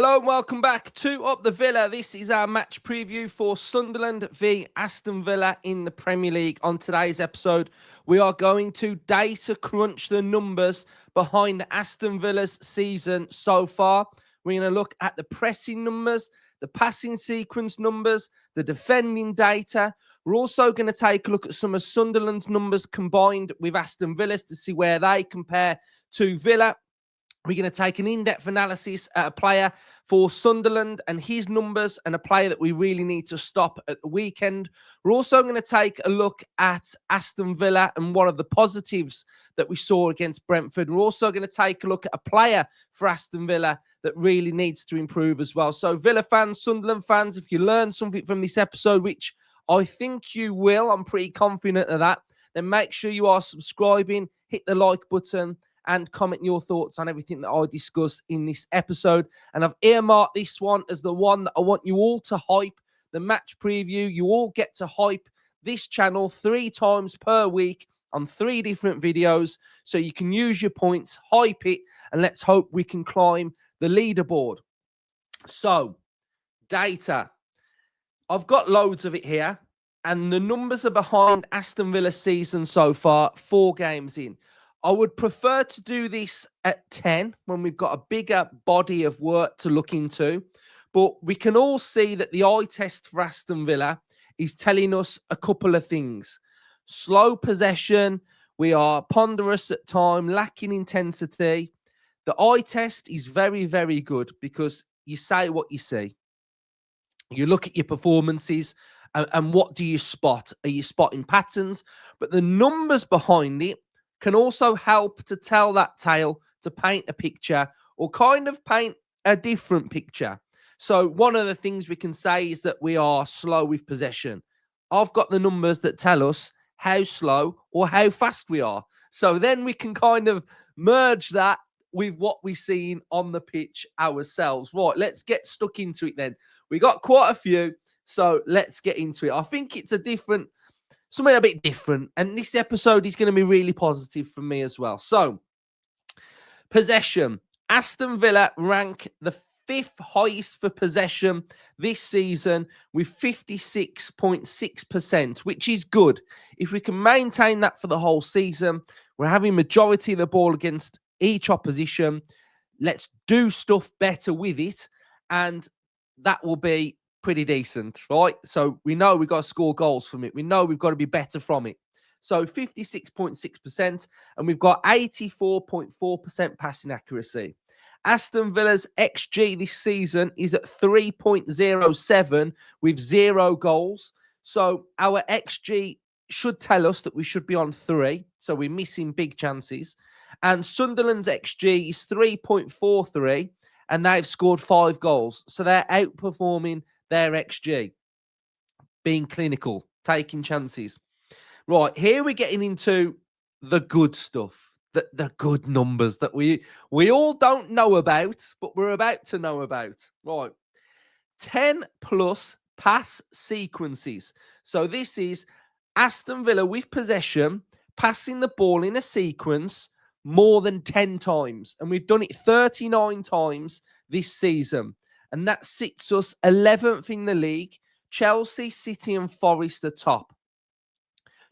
Hello and welcome back to Up the Villa. This is our match preview for Sunderland v Aston Villa in the Premier League. On today's episode, we are going to data crunch the numbers behind Aston Villa's season so far. We're going to look at the pressing numbers, the passing sequence numbers, the defending data. We're also going to take a look at some of Sunderland's numbers combined with Aston Villa's to see where they compare to Villa. We're going to take an in-depth analysis at a player for Sunderland and his numbers and a player that we really need to stop at the weekend. We're also going to take a look at Aston Villa and one of the positives that we saw against Brentford. We're also going to take a look at a player for Aston Villa that really needs to improve as well. So Villa fans, Sunderland fans, if you learn something from this episode, which I think you will, I'm pretty confident of that, then make sure you are subscribing, hit the like button, and comment your thoughts on everything that I discuss in this episode. And I've earmarked this one as the one that I want you all to hype, the match preview. You all get to hype this channel 3 times per week on 3 different videos. So you can use your points, hype it, and let's hope we can climb the leaderboard. So, data. I've got loads of it here. And the numbers are behind Aston Villa's season so far, 4 games in. I would prefer to do this at 10 when we've got a bigger body of work to look into. But we can all see that the eye test for Aston Villa is telling us a couple of things. Slow possession. We are ponderous at time, lacking intensity. The eye test is very, very good because you say what you see. You look at your performances and what do you spot? Are you spotting patterns? But the numbers behind it can also help to tell that tale, to paint a picture or kind of paint a different picture. So one of the things we can say is that we are slow with possession. I've got the numbers that tell us how slow or how fast we are. So then we can kind of merge that with what we've seen on the pitch ourselves. Right, let's get stuck into it then. We got quite a few, so let's get into it. I think it's something a bit different. And this episode is going to be really positive for me as well. So, possession. Aston Villa rank the 5th highest for possession this season with 56.6%, which is good. If we can maintain that for the whole season, we're having majority of the ball against each opposition. Let's do stuff better with it. And that will be pretty decent, right? So we know we've got to score goals from it. We know we've got to be better from it. So 56.6%, and we've got 84.4% passing accuracy. Aston Villa's XG this season is at 3.07 with 0 goals. So our XG should tell us that we should be on 3. So we're missing big chances. And Sunderland's XG is 3.43, and they've scored 5 goals. So they're outperforming their XG, being clinical, taking chances. Right, here we're getting into the good stuff, the good numbers that we all don't know about, but we're about to know about. Right, 10 plus pass sequences. So this is Aston Villa with possession, passing the ball in a sequence more than 10 times. And we've done it 39 times this season. And that sits us 11th in the league. Chelsea, City and Forest are top.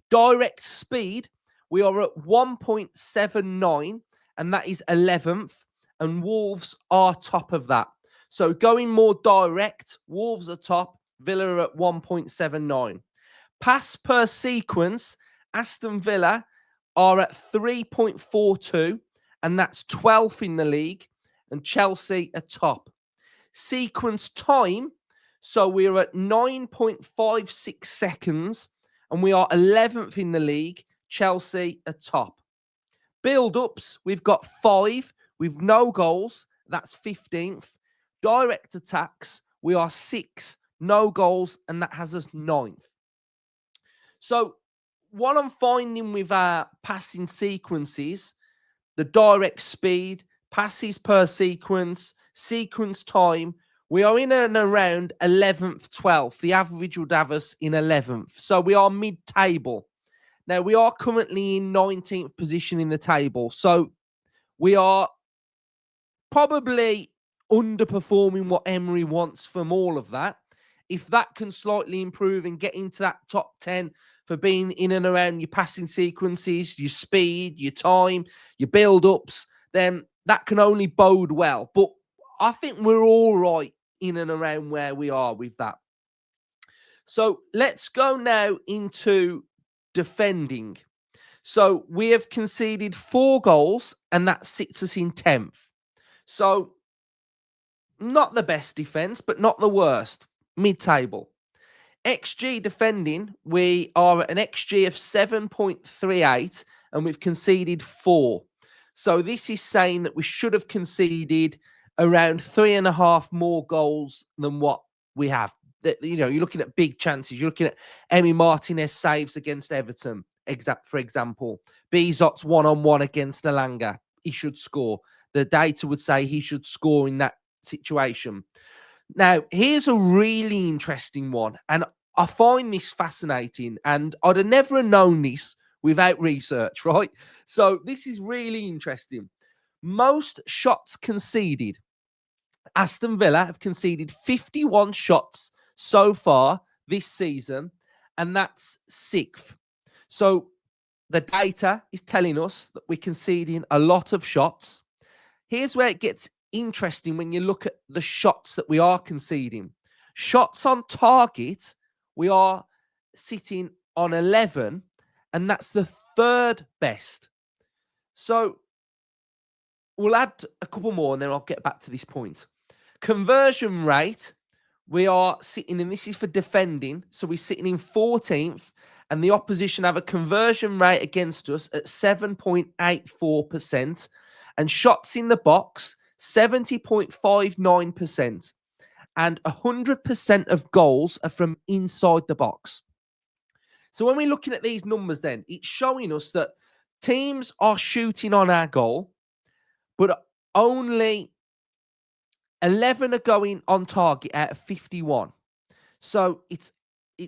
Direct speed, we are at 1.79, and that is 11th. And Wolves are top of that. So going more direct, Wolves are top. Villa are at 1.79. Pass per sequence, Aston Villa are at 3.42, and that's 12th in the league. And Chelsea are top. Sequence time, so we're at 9.56 seconds, and we are 11th in the league. Chelsea are top. Build-ups, we've got 5 with no goals. That's 15th. Direct attacks, we are 6, no goals, and that has us 9th. So what I'm finding with our passing sequences, the direct speed, passes per sequence, sequence time, we are in and around 11th, 12th. The average would have us in 11th. So we are mid-table. Now, we are currently in 19th position in the table. So we are probably underperforming what Emery wants from all of that. If that can slightly improve and get into that top 10 for being in and around your passing sequences, your speed, your time, your build-ups, then that can only bode well. But I think we're all right in and around where we are with that. So let's go now into defending. So we have conceded 4 goals, and that sits us in 10th. So not the best defence, but not the worst. Mid-table. XG defending, we are at an XG of 7.38 and we've conceded 4. So this is saying that we should have conceded around 3.5 more goals than what we have. You're looking at big chances. You're looking at Emi Martinez saves against Everton, for example. Bizot's one-on-one against Alanga. He should score. The data would say he should score in that situation. Now, here's a really interesting one, and I find this fascinating, and I'd have never known this without research, right? So this is really interesting. Most shots conceded. Aston Villa have conceded 51 shots so far this season, and that's 6th. So the data is telling us that we're conceding a lot of shots. Here's where it gets interesting when you look at the shots that we are conceding. Shots on target, we are sitting on 11, and that's the 3rd best. So we'll add a couple more, and then I'll get back to this point. Conversion rate, we are sitting, and this is for defending, so we're sitting in 14th, and the opposition have a conversion rate against us at 7.84%, and shots in the box, 70.59%, and 100% of goals are from inside the box. So when we're looking at these numbers then, it's showing us that teams are shooting on our goal, but only 11 are going on target out of 51. So it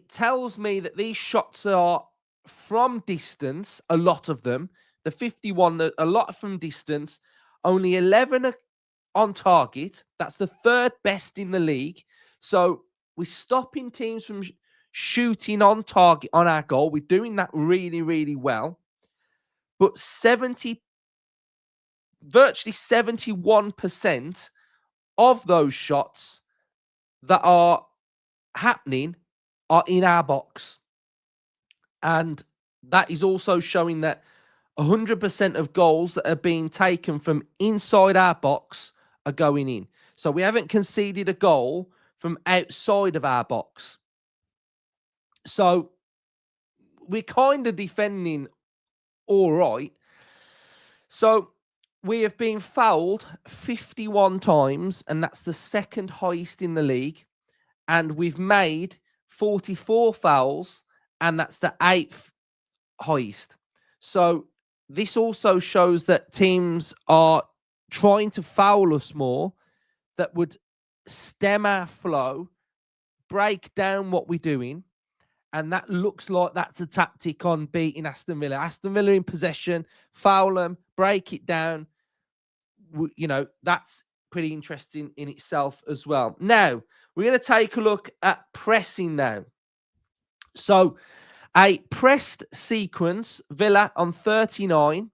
tells me that these shots are from distance, a lot of them. The 51, a lot from distance. Only 11 are on target. That's the 3rd best in the league. So we're stopping teams from shooting on target on our goal. We're doing that really, really well. But virtually 71% of those shots that are happening are in our box. And that is also showing that 100% of goals that are being taken from inside our box are going in. So we haven't conceded a goal from outside of our box. So we're kind of defending all right. So we have been fouled 51 times, and that's the 2nd highest in the league. And we've made 44 fouls, and that's the 8th highest. So this also shows that teams are trying to foul us more. That would stem our flow, break down what we're doing, and that looks like that's a tactic on beating Aston Villa. Aston Villa in possession, foul them, break it down. That's pretty interesting in itself as well. Now, we're going to take a look at pressing now. So a pressed sequence, Villa on 39,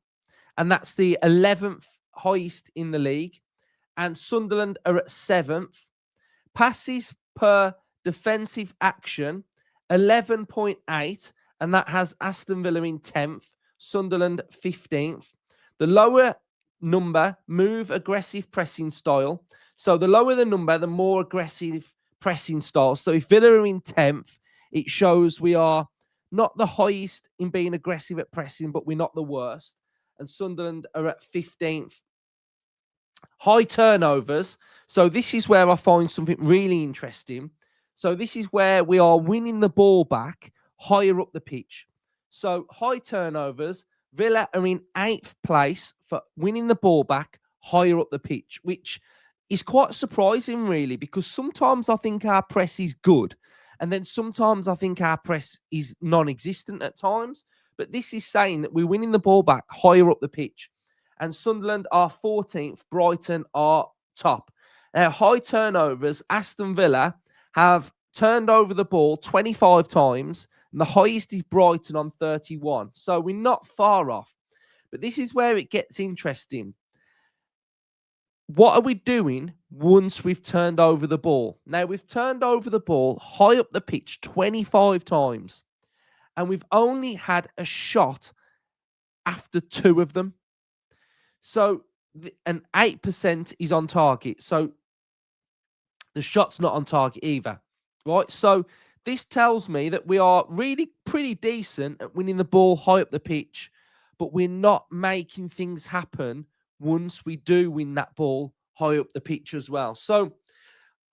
and that's the 11th highest in the league. And Sunderland are at 7th. Passes per defensive action, 11.8, and that has Aston Villa in 10th, Sunderland 15th. The lower number, move aggressive pressing style. So the lower the number, the more aggressive pressing style. So if Villa are in 10th, it shows we are not the highest in being aggressive at pressing, but we're not the worst. And Sunderland are at 15th. High turnovers. So this is where I find something really interesting. So this is where we are winning the ball back higher up the pitch. So high turnovers, Villa are in 8th place for winning the ball back higher up the pitch, which is quite surprising, really, because sometimes I think our press is good. And then sometimes I think our press is non-existent at times. But this is saying that we're winning the ball back higher up the pitch. And Sunderland are 14th, Brighton are top. High turnovers, Aston Villa have turned over the ball 25 times, and the highest is Brighton on 31. So we're not far off. But this is where it gets interesting. What are we doing once we've turned over the ball? Now, we've turned over the ball high up the pitch 25 times, and we've only had a shot after 2 of them. So, an 8% is on target. So, the shot's not on target either, right? So, this tells me that we are really pretty decent at winning the ball high up the pitch, but we're not making things happen once we do win that ball high up the pitch as well. So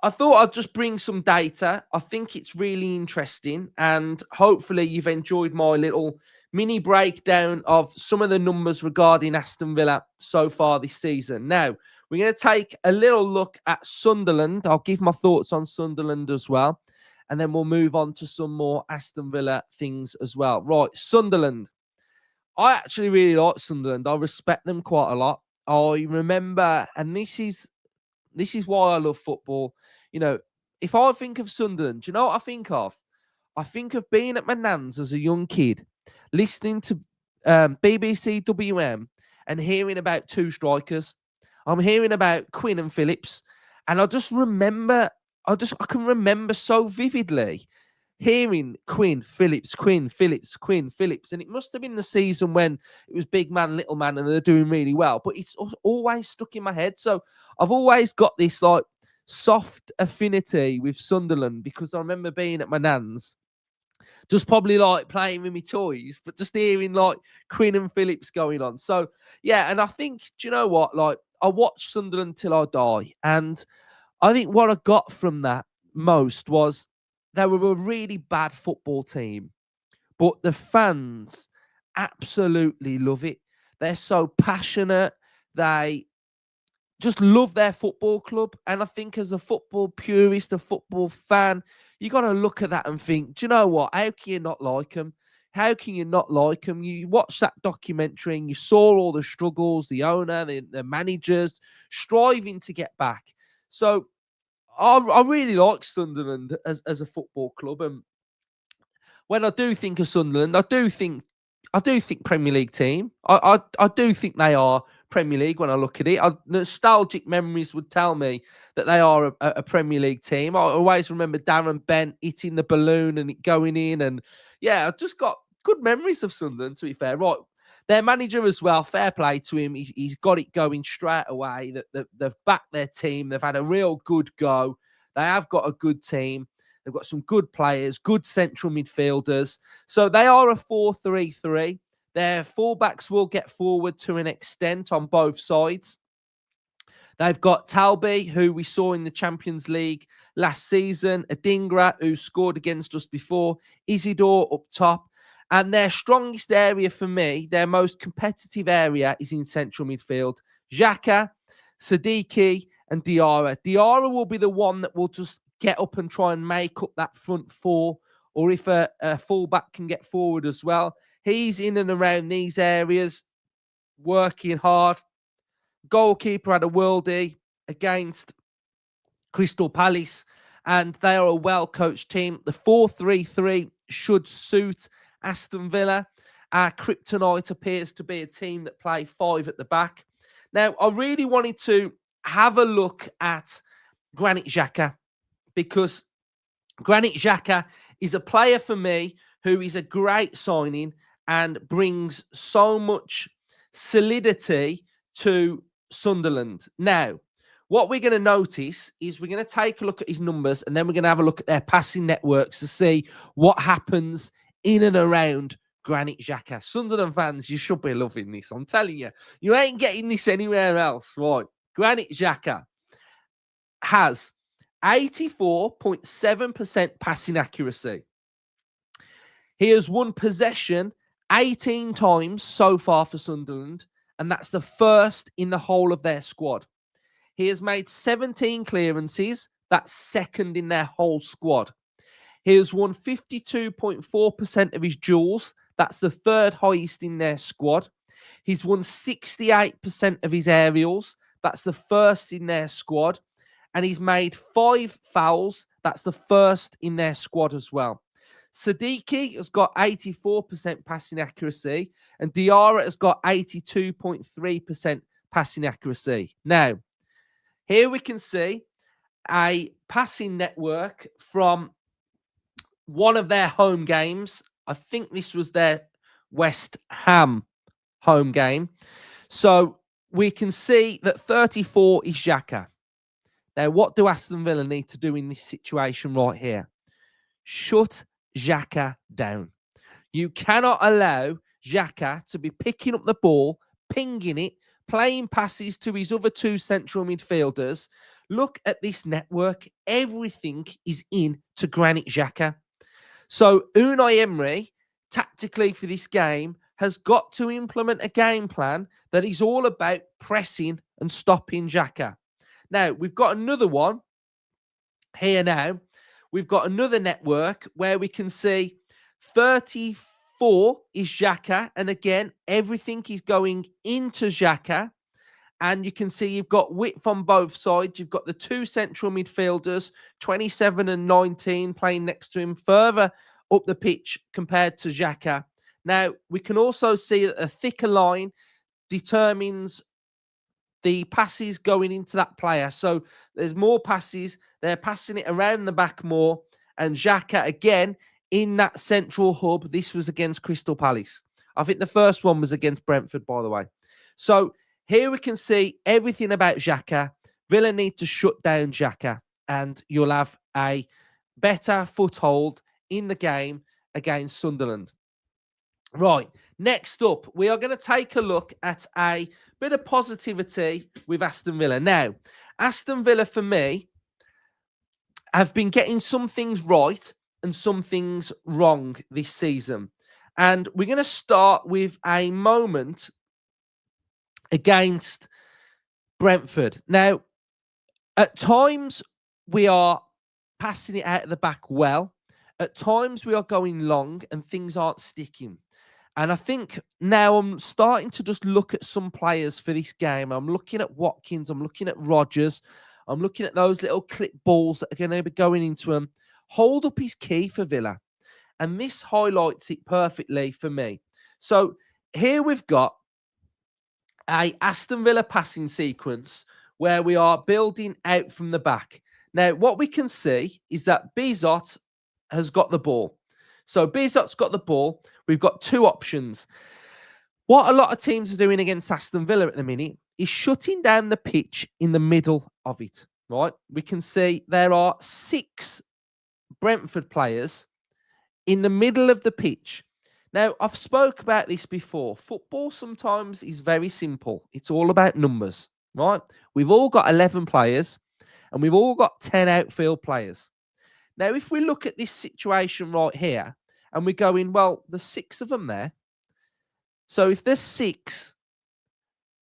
I thought I'd just bring some data. I think it's really interesting, and hopefully you've enjoyed my little mini breakdown of some of the numbers regarding Aston Villa so far this season. Now, we're going to take a little look at Sunderland. I'll give my thoughts on Sunderland as well, and then we'll move on to some more Aston Villa things as well. Right, Sunderland. I actually really like Sunderland. I respect them quite a lot. I remember, and this is why I love football. You know, if I think of Sunderland, do you know what I think of? I think of being at my nan's as a young kid, listening to BBC WM and hearing about 2 strikers. I'm hearing about Quinn and Phillips, and I can remember so vividly hearing Quinn, Phillips, and it must have been the season when it was big man, little man, and they're doing really well. But it's always stuck in my head. So I've always got this like soft affinity with Sunderland because I remember being at my nan's, just probably like playing with my toys, but just hearing like Quinn and Phillips going on. So yeah, and I think, do you know what? Like I watched Sunderland till I die, and I think what I got from that most was they were a really bad football team, but the fans absolutely love it. They're so passionate. They just love their football club. And I think as a football purist, a football fan, you got to look at that and think, do you know what? How can you not like them? How can you not like them? You watch that documentary and you saw all the struggles, the owner, the managers striving to get back. So I really like Sunderland as a football club, and when I do think of Sunderland, I do think Premier League team. I do think they are Premier League when I look at it. Nostalgic memories would tell me that they are a Premier League team. I always remember Darren Bent hitting the balloon and it going in, and yeah, I've just got good memories of Sunderland. To be fair, right. Their manager as well, fair play to him. He's got it going straight away. They've backed their team. They've had a real good go. They have got a good team. They've got some good players, good central midfielders. So they are a 4-3-3. Their fullbacks will get forward to an extent on both sides. They've got Talby, who we saw in the Champions League last season, Adingra, who scored against us before, Isidore up top. And their strongest area for me, their most competitive area, is in central midfield. Xhaka, Siddiqui, and Diarra. Diarra will be the one that will just get up and try and make up that front 4, or if a fullback can get forward as well. He's in and around these areas, working hard. Goalkeeper had a worldie against Crystal Palace, and they are a well-coached team. The 4-3-3 should suit Aston Villa. Our kryptonite appears to be a team that play 5 at the back. Now, I really wanted to have a look at Granit Xhaka, because Granit Xhaka is a player for me who is a great signing and brings so much solidity to Sunderland. Now, what we're going to notice is we're going to take a look at his numbers, and then we're going to have a look at their passing networks to see what happens in and around Granit Xhaka. Sunderland fans, you should be loving this. I'm telling you, you ain't getting this anywhere else. Right. Granit Xhaka has 84.7% passing accuracy. He has won possession 18 times so far for Sunderland, and that's the first in the whole of their squad. He has made 17 clearances. That's second in their whole squad. He has won 52.4% of his duels. That's the third highest in their squad. He's won 68% of his aerials. That's the first in their squad. and he's made 5 fouls. That's the first in their squad as well. Siddiqui has got 84% passing accuracy, and Diarra has got 82.3% passing accuracy. Now, here we can see a passing network from one of their home games. I think this was their West Ham home game. So we can see that 34 is Xhaka. Now, what do Aston Villa need to do in this situation right here? Shut Xhaka down. You cannot allow Xhaka to be picking up the ball, pinging it, playing passes to his other 2 central midfielders. Look at this network. Everything is in to Granit Xhaka. So Unai Emery, tactically for this game, has got to implement a game plan that is all about pressing and stopping Xhaka. Now, we've got another one here now. We've got another network where we can see 34 is Xhaka. And again, everything is going into Xhaka. And you can see you've got width on both sides. You've got the 2 central midfielders, 27 and 19, playing next to him further up the pitch compared to Xhaka. Now, we can also see that a thicker line determines the passes going into that player. So there's more passes. They're passing it around the back more. And Xhaka, again, in that central hub. This was against Crystal Palace. I think the first one was against Brentford, by the way. So here we can see everything about Xhaka. Villa need to shut down Xhaka, and you'll have a better foothold in the game against Sunderland. Right, next up, we are going to take a look at a bit of positivity with Aston Villa. Now, Aston Villa, for me, have been getting some things right and some things wrong this season. And we're going to start with a moment against Brentford. Now, at times, we are passing it out of the back well. At times, we are going long and things aren't sticking. And I think now I'm starting to just look at some players for this game. I'm looking at Watkins. I'm looking at Rodgers. I'm looking at those little clip balls that are going to be going into him. Hold up is key for Villa. And this highlights it perfectly for me. So here we've got a Aston Villa passing sequence where we are building out from the back. Now, what we can see is that Bizot has got the ball. So Bizot's got the ball. We've got 2 options. What a lot of teams are doing against Aston Villa at the minute is shutting down the pitch in the middle of it, right? We can see there are 6 Brentford players in the middle of the pitch. Now, I've spoke about this before. Football sometimes is very simple. It's all about numbers, right? We've all got 11 players and we've all got 10 outfield players. Now, if we look at this situation right here and we're going, well, there's 6 of them there. So if there's 6,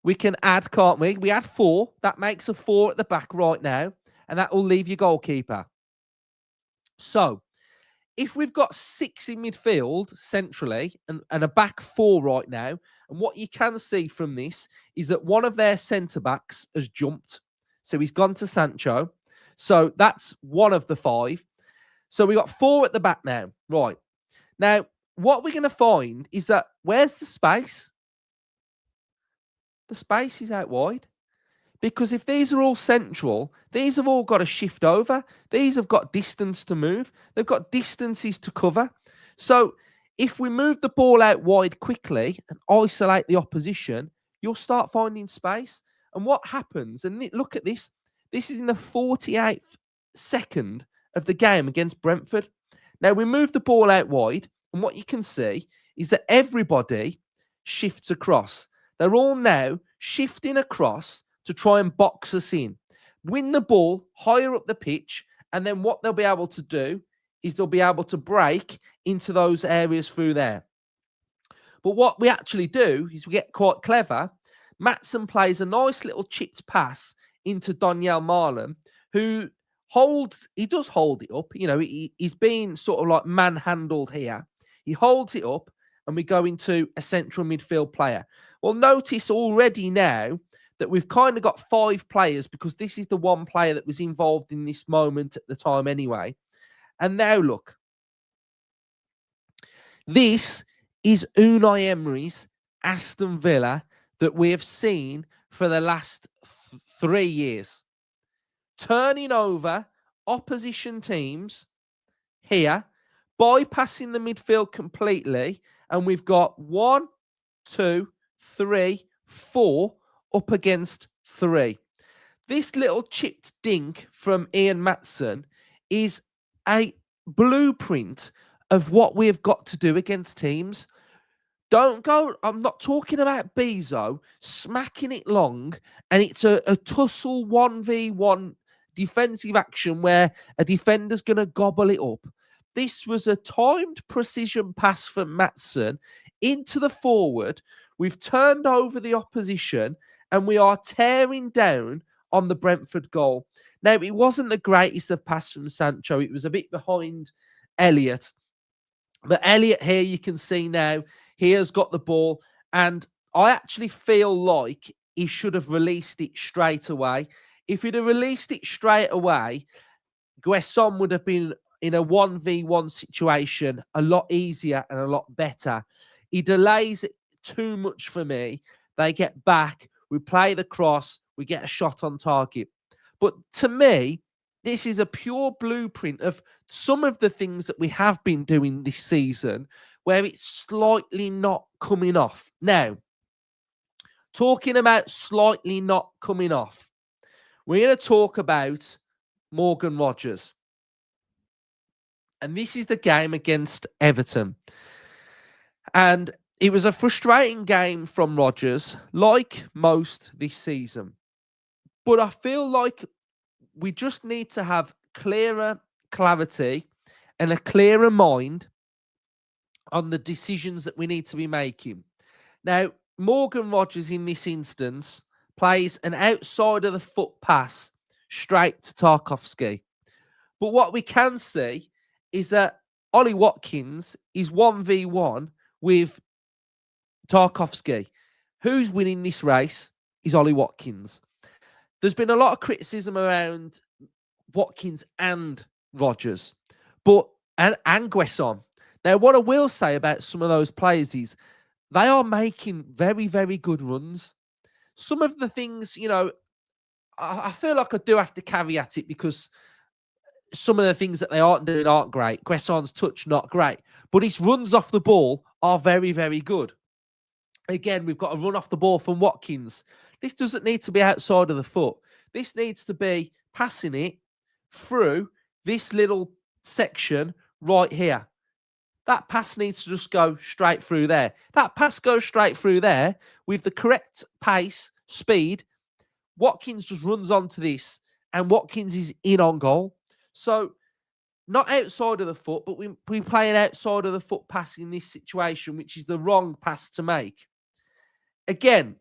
we can add, can't we? We add 4. That makes a 4 at the back right now. And that will leave your goalkeeper. So if we've got 6 in midfield centrally and a back 4 right now, and what you can see from this is that one of their centre-backs has jumped. So he's gone to Sancho. So that's one of the 5. So we got 4 at the back now. Right. Now, what we're going to find is that where's the space? The space is out wide. Because if these are all central, these have all got to shift over. These have got distance to move. They've got distances to cover. So if we move the ball out wide quickly and isolate the opposition, you'll start finding space. And what happens, and look at this, this is in the 48th second of the game against Brentford. Now, we move the ball out wide, and what you can see is that everybody shifts across. They're all now shifting across to try and box us in, win the ball higher up the pitch, and then what they'll be able to do is they'll be able to break into those areas through there. But what we actually do is we get quite clever. Maatsen plays a nice little chipped pass into Daniel Marlon, who does hold it up. You know, he's being sort of like manhandled here. He holds it up and we go into a central midfield player. Well, notice already now that we've kind of got 5 players, because this is the one player that was involved in this moment at the time anyway. And now look, this is Unai Emery's Aston Villa that we have seen for the last 3 years. Turning over opposition teams here, bypassing the midfield completely, and we've got 1, 2, 3, 4 up against 3. This little chipped dink from Ian Matson is a blueprint of what we've got to do against teams. Don't go, I'm not talking about Bezo smacking it long and it's a tussle 1v1 defensive action where a defender's going to gobble it up. This was a timed precision pass from Matson into the forward. We've turned over the opposition and we are tearing down on the Brentford goal. Now, it wasn't the greatest of pass from Sancho. It was a bit behind Elliott. But Elliott here, you can see now, he has got the ball. And I actually feel like he should have released it straight away. If he'd have released it straight away, Guesson would have been in a 1v1 situation a lot easier and a lot better. He delays it too much for me. They get back, we play the cross, we get a shot on target. But to me, this is a pure blueprint of some of the things that we have been doing this season where it's slightly not coming off. Now, talking about slightly not coming off, we're going to talk about Morgan Rogers. And this is the game against Everton. And it was a frustrating game from Rogers, like most this season. But I feel like we just need to have clarity and a clearer mind on the decisions that we need to be making. Now, Morgan Rogers in this instance plays an outside of the foot pass straight to Tarkowski. But what we can see is that Ollie Watkins is 1v1 with Tarkowski. Who's winning this race is Ollie Watkins. There's been a lot of criticism around Watkins and Rogers, and Guesson. Now, what I will say about some of those players is they are making very, very good runs. Some of the things, I feel like I do have to caveat it because some of the things that they aren't doing aren't great. Guesson's touch, not great. But his runs off the ball are very, very good. Again, we've got a run off the ball from Watkins. This doesn't need to be outside of the foot. This needs to be passing it through this little section right here. That pass needs to just go straight through there. That pass goes straight through there with the correct pace, speed. Watkins just runs onto this, and Watkins is in on goal. So, not outside of the foot, but we play an outside of the foot pass in this situation, which is the wrong pass to make. Again,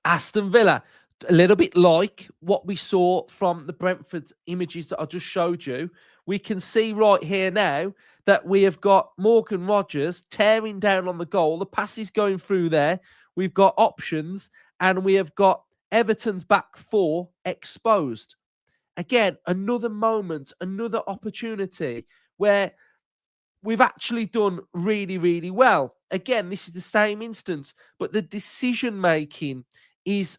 Aston Villa, a little bit like what we saw from the Brentford images that I just showed you. We can see right here now that we have got Morgan Rogers tearing down on the goal. The pass is going through there. We've got options, and we have got Everton's back four exposed. Again, another moment, another opportunity where we've actually done really, really well. Again, this is the same instance, but the decision-making is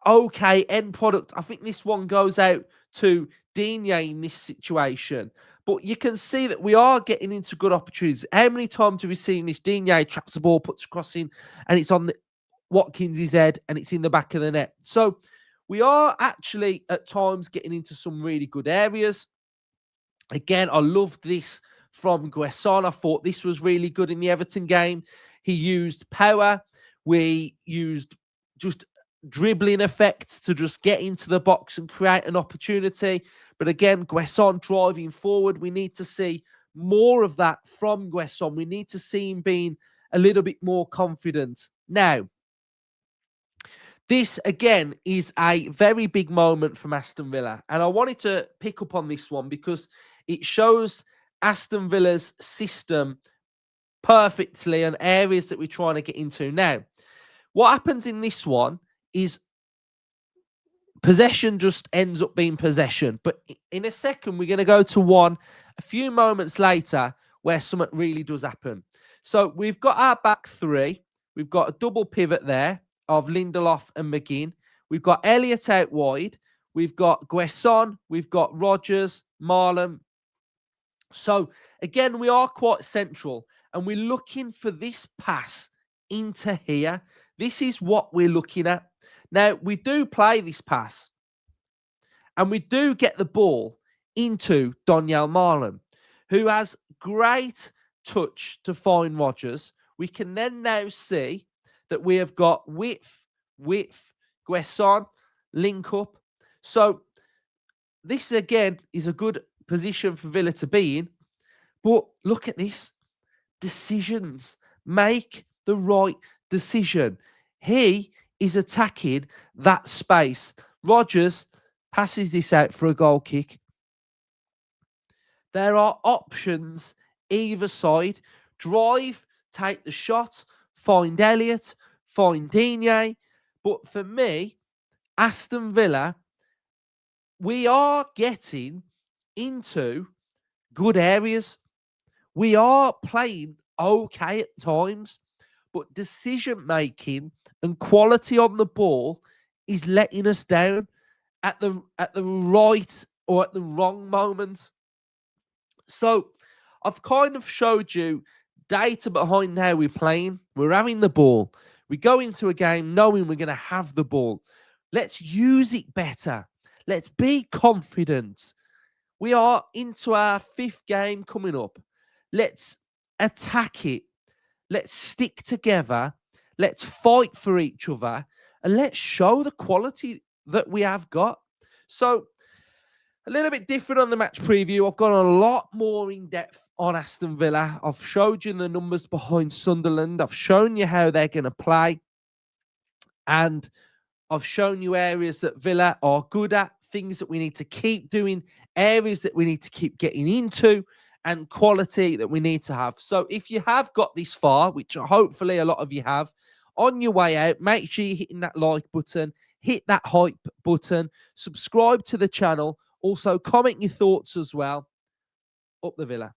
okay, end product. I think this one goes out to Digne in this situation. But you can see that we are getting into good opportunities. How many times have we seen this? Digne traps the ball, puts a cross in, and it's on Watkins' head, and it's in the back of the net. So we are actually at times getting into some really good areas. Again, I loved this from Guesson. I thought this was really good in the Everton game. He used power. We used just dribbling effect to just get into the box and create an opportunity. But again, Guesson driving forward. We need to see more of that from Guesson. We need to see him being a little bit more confident. Now, this, again, is a very big moment from Aston Villa. And I wanted to pick up on this one because it shows Aston Villa's system perfectly and areas that we're trying to get into. Now, What happens in this one is possession just ends up being possession. But in a second, we're going to go to one a few moments later where something really does happen. So we've got our back three. We've got a double pivot there of Lindelof and McGinn. We've got Elliott out wide. We've got Guesson. We've got Rodgers, Marlon. So again, we are quite central and we're looking for this pass into here. This is what we're looking at. Now, we do play this pass and we do get the ball into Donyell Marlon, who has great touch to find Rodgers. We can then now see that we have got width, Guesson, link up. So this, again, is a good position for Villa to be in. But look at this. Decisions. Make the right decision. He is attacking that space. Rodgers passes this out for a goal kick. There are options either side. Drive, take the shot, find Elliott, find Digne. But for me, Aston Villa, we are getting into good areas. We are playing okay at times, but decision making and quality on the ball is letting us down at the right or at the wrong moment. So I've kind of showed you data behind how we're playing. We're having the ball. We go into a game knowing we're going to have the ball. Let's use it better. Let's be confident. We are into our 5th game coming up. Let's attack it. Let's stick together. Let's fight for each other. And let's show the quality that we have got. So, a little bit different on the match preview. I've gone a lot more in depth on Aston Villa. I've showed you the numbers behind Sunderland. I've shown you how they're going to play. And I've shown you areas that Villa are good at, things that we need to keep doing, areas that we need to keep getting into, and quality that we need to have. So if you have got this far, which hopefully a lot of you have, on your way out, make sure you're hitting that like button, hit that hype button, subscribe to the channel. Also, comment your thoughts as well. Up the Villa.